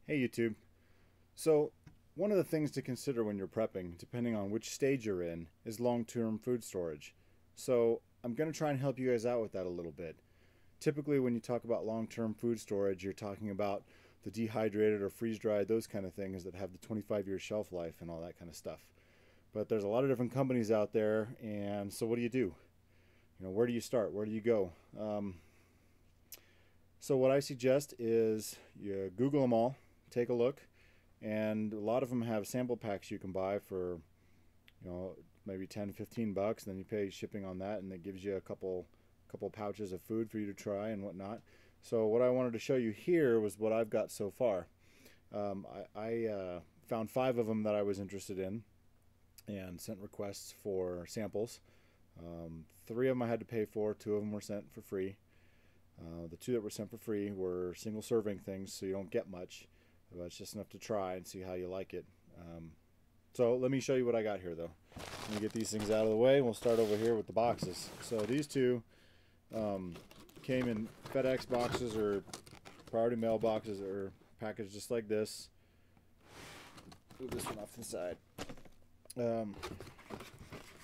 Hey YouTube. So one of the things to consider when you're prepping, depending on which stage you're in, is long-term food storage. So I'm going to try and help you guys out with that a little bit. Typically when you talk about long-term food storage, you're talking about the dehydrated or freeze-dried, those kind of things that have the 25-year shelf life and all that kind of stuff. But there's a lot of different companies out there, and so what do? Where do you start? Where do you go? So what I suggest is you Google them all, take a look, and a lot of them have sample packs you can buy for, maybe 10, 15 bucks. Then you pay shipping on that, and it gives you a couple pouches of food for you to try and whatnot. So what I wanted to show you here was what I've got so far. I found 5 of them that I was interested in and sent requests for samples. 3 of them I had to pay for, 2 of them were sent for free. The 2 that were sent for free were single serving things, so you don't get much, but it's just enough to try and see how you like it. So let me show you what I got here though. Let me get these things out of the way, and we'll start over here with the boxes. So these 2 came in FedEx boxes or Priority Mail boxes, or packaged just like this. Move this one off to the side.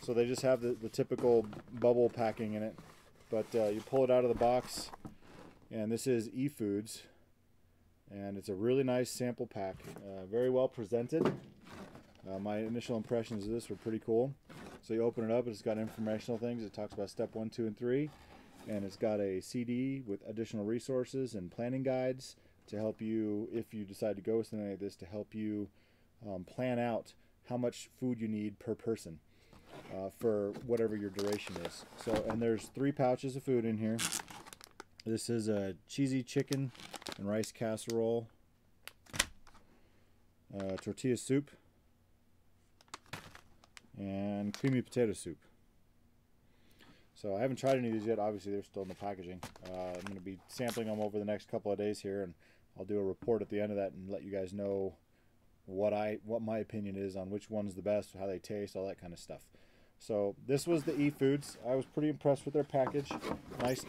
So they just have the typical bubble packing in it, but you pull it out of the box, and this is eFoods, and it's a really nice sample pack, very well presented. My initial impressions of this were pretty cool. So you open it up, it's got informational things. It talks about step 1, 2, and 3, and it's got a CD with additional resources and planning guides to help you, if you decide to go with something like this, to help you plan out how much food you need per person for whatever your duration is. So, and there's 3 pouches of food in here. This is a cheesy chicken and rice casserole, tortilla soup, and creamy potato soup. So I haven't tried any of these yet. Obviously they're still in the packaging. I'm going to be sampling them over the next couple of days here, and I'll do a report at the end of that and let you guys know what my opinion is on which one's the best, how they taste, all that kind of stuff. So this was the eFoods. I was pretty impressed with their package. Nice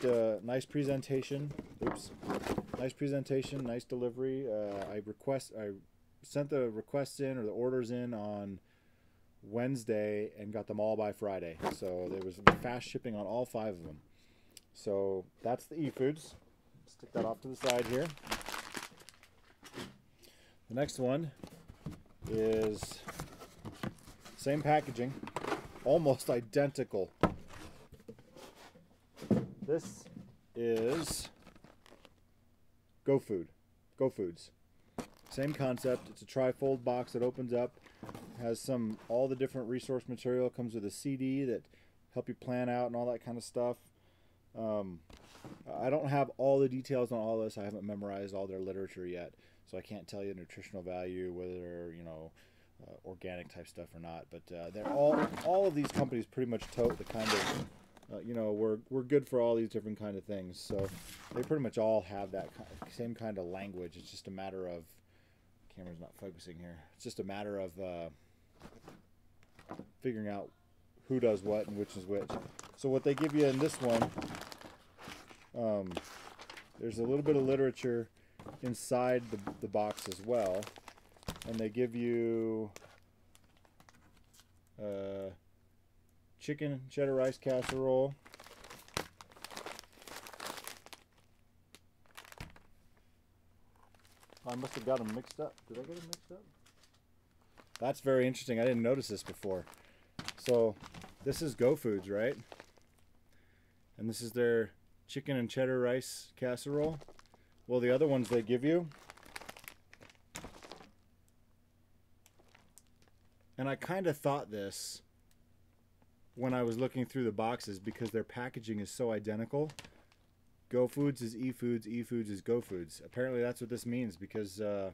presentation. Oops. Nice presentation, nice delivery. I sent the requests in, or the orders in, on Wednesday and got them all by Friday. So there was fast shipping on all 5 of them. So that's the eFoods. Stick that off to the side here. The next one is same packaging, almost identical. This is GoFoods. Same concept. It's a trifold box that opens up, has all the different resource material. It comes with a CD that help you plan out and all that kind of stuff. I don't have all the details on all this. I haven't memorized all their literature yet, so I can't tell you nutritional value, whether they're organic type stuff or not. But they're all of these companies pretty much tote the kind of we're good for all these different kind of things. So they pretty much all have that same kind of language. It's just a matter of, camera's not focusing here. It's just a matter of figuring out who does what and which is which. So what they give you in this one, there's a little bit of literature inside the box as well, and they give you chicken cheddar rice casserole, I must have got them mixed up. Did I get them mixed up? That's very interesting. I didn't notice this before. So this is GoFoods, right? And this is their chicken and cheddar rice casserole. Well, the other ones they give you, and I kind of thought this when I was looking through the boxes, because their packaging is so identical. GoFoods is eFoods, eFoods is GoFoods. Apparently that's what this means, because that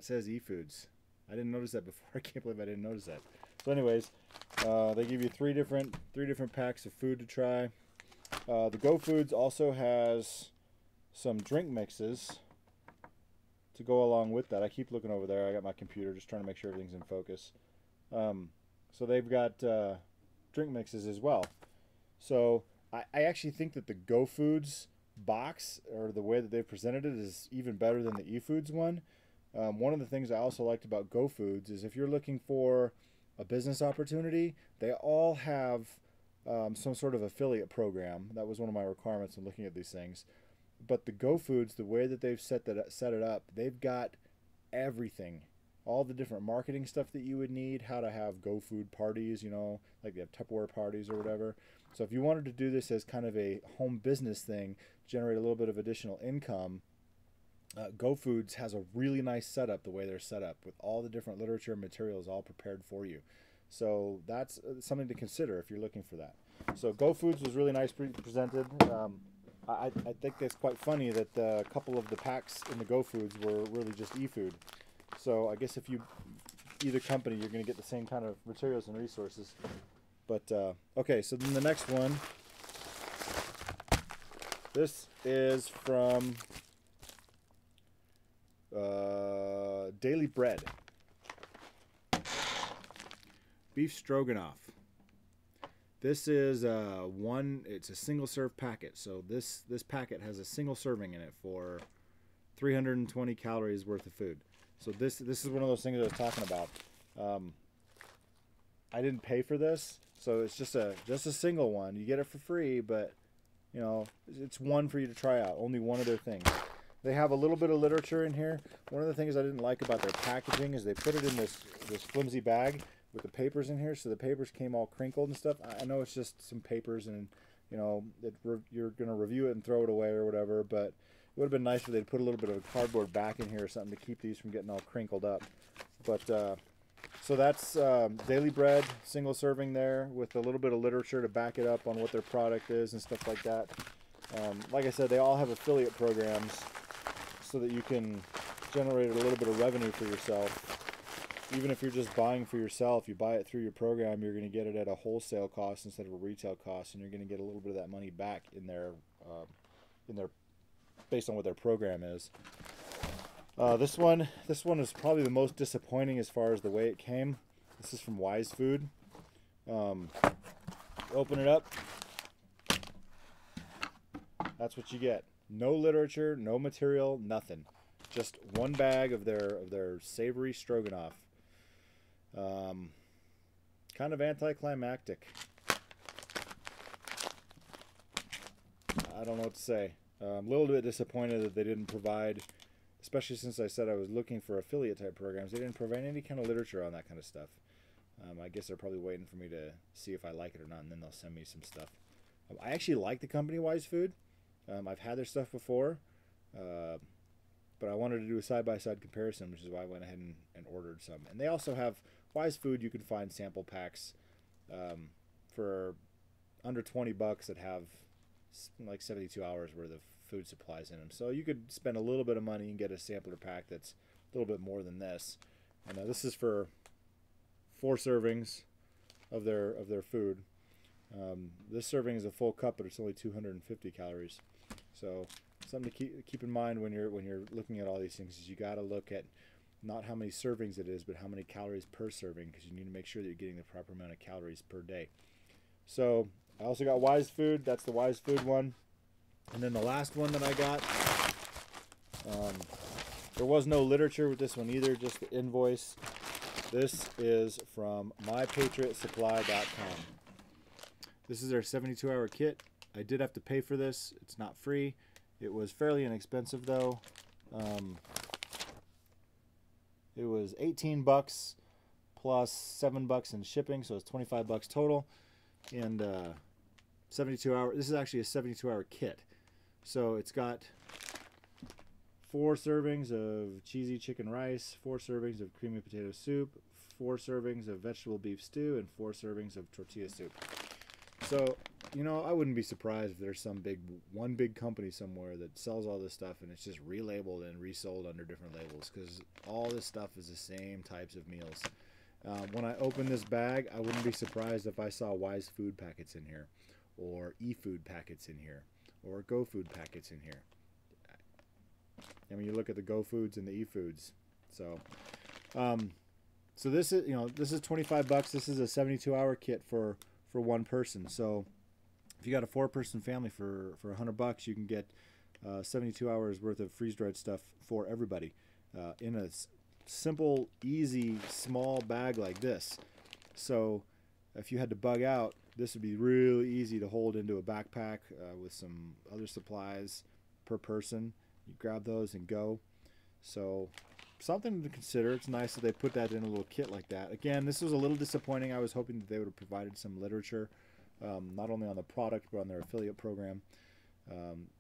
says eFoods. I didn't notice that before. I can't believe I didn't notice that. So anyways, they give you three different packs of food to try. The GoFoods also has some drink mixes to go along with that. I keep looking over there. I got my computer just trying to make sure everything's in focus. So they've got drink mixes as well. So I actually think that the GoFoods box, or the way that they've presented it, is even better than the eFoods one, One of the things I also liked about GoFoods is if you're looking for a business opportunity, they all have some sort of affiliate program. That was one of my requirements in looking at these things. But the GoFoods, the way that they've set it up, they've got everything, all the different marketing stuff that you would need, how to have GoFood parties, you know, like they have Tupperware parties or whatever. So if you wanted to do this as kind of a home business thing, generate a little bit of additional income, GoFoods has a really nice setup the way they're set up with all the different literature and materials all prepared for you. So that's something to consider if you're looking for that. So GoFoods was really nice presented. I think it's quite funny that a couple of the packs in the GoFoods were really just eFood. So I guess if you either company, you're going to get the same kind of materials and resources. But okay, so then the next one. This is from Daily Bread. Beef stroganoff. This is it's a single serve packet. So this packet has a single serving in it for 320 calories worth of food. So this is one of those things I was talking about. I didn't pay for this, so it's just a single one. You get it for free, but you know, it's one for you to try out. Only one of their things. They have a little bit of literature in here. One of the things I didn't like about their packaging is they put it in this flimsy bag with the papers in here, so the papers came all crinkled and stuff. I know it's just some papers, and you know you're gonna review it and throw it away or whatever, but it would have been nice if they'd put a little bit of a cardboard back in here or something to keep these from getting all crinkled up. But so that's Daily Bread, single serving there with a little bit of literature to back it up on what their product is and stuff like that. Like I said, they all have affiliate programs so that you can generate a little bit of revenue for yourself. Even if you're just buying for yourself, you buy it through your program, you're going to get it at a wholesale cost instead of a retail cost, and you're going to get a little bit of that money back in their based on what their program is. This one is probably the most disappointing as far as the way it came. This is from Wise Food. Open it up. That's what you get. No literature, no material, nothing. Just one bag of their savory stroganoff. Kind of anticlimactic. I don't know what to say. I'm a little bit disappointed that they didn't provide, especially since I said I was looking for affiliate type programs, they didn't provide any kind of literature on that kind of stuff. I guess they're probably waiting for me to see if I like it or not, and then they'll send me some stuff. I actually like the company Wise Food. I've had their stuff before, but I wanted to do a side-by-side comparison, which is why I went ahead and ordered some. And they also have Wise Food. You can find sample packs for under 20 bucks that have like 72 hours worth of food supplies in them. So you could spend a little bit of money and get a sampler pack that's a little bit more than this. And this is for 4 servings of their food. This serving is a full cup, but it's only 250 calories. So something to keep in mind when you're looking at all these things is you got to look at not how many servings it is, but how many calories per serving, because you need to make sure that you're getting the proper amount of calories per day. So I also got Wise Food. That's the Wise Food one. And then the last one that I got, there was no literature with this one either, just the invoice. This is from mypatriotsupply.com. This is their 72-hour kit. I did have to pay for this. It's not free. It was fairly inexpensive though. It was 18 bucks plus 7 bucks in shipping, so it's 25 bucks total. And 72 hour. This is actually a 72-hour kit. So it's got 4 servings of cheesy chicken rice, 4 servings of creamy potato soup, 4 servings of vegetable beef stew, and 4 servings of tortilla soup. So, you know, I wouldn't be surprised if there's one big company somewhere that sells all this stuff and it's just relabeled and resold under different labels, because all this stuff is the same types of meals. When I open this bag, I wouldn't be surprised if I saw Wise Food packets in here, or eFood packets in here, or GoFood packets in here. I mean, you look at the GoFoods and the eFoods. So, so this is 25 bucks. This is a 72-hour kit for one person. So if you got a 4-person family for $100 bucks, you can get 72 hours worth of freeze-dried stuff for everybody. in a simple, easy, small bag like this. So if you had to bug out, this would be really easy to hold into a backpack with some other supplies per person. You grab those and go. So something to consider. It's nice that they put that in a little kit like that. Again, this was a little disappointing. I was hoping that they would have provided some literature, not only on the product but on their affiliate program.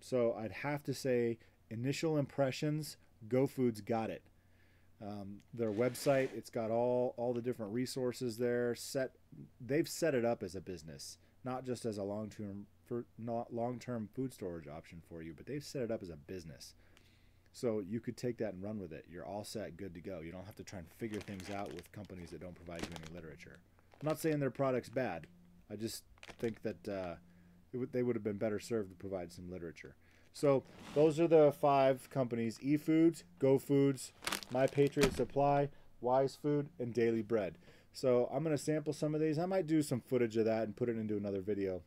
So I'd have to say, initial impressions, GoFoods got it. Their website, it's got all the different resources there. They've set it up as a business, not just as a long-term food storage option for you, but they've set it up as a business. So you could take that and run with it. You're all set, good to go. You don't have to try and figure things out with companies that don't provide you any literature. I'm not saying their product's bad. I just think that they would have been better served to provide some literature. So those are the 5 companies: eFoods, GoFoods, My Patriot Supply, Wise Food, and Daily Bread. So I'm going to sample some of these. I might do some footage of that and put it into another video.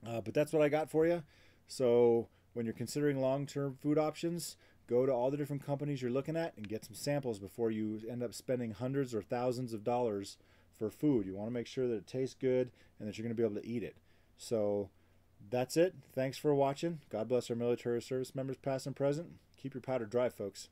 But that's what I got for you. So when you're considering long-term food options, go to all the different companies you're looking at and get some samples before you end up spending hundreds or thousands of dollars for food. You want to make sure that it tastes good and that you're going to be able to eat it. So that's it. Thanks for watching. God bless our military service members, past and present. Keep your powder dry, folks.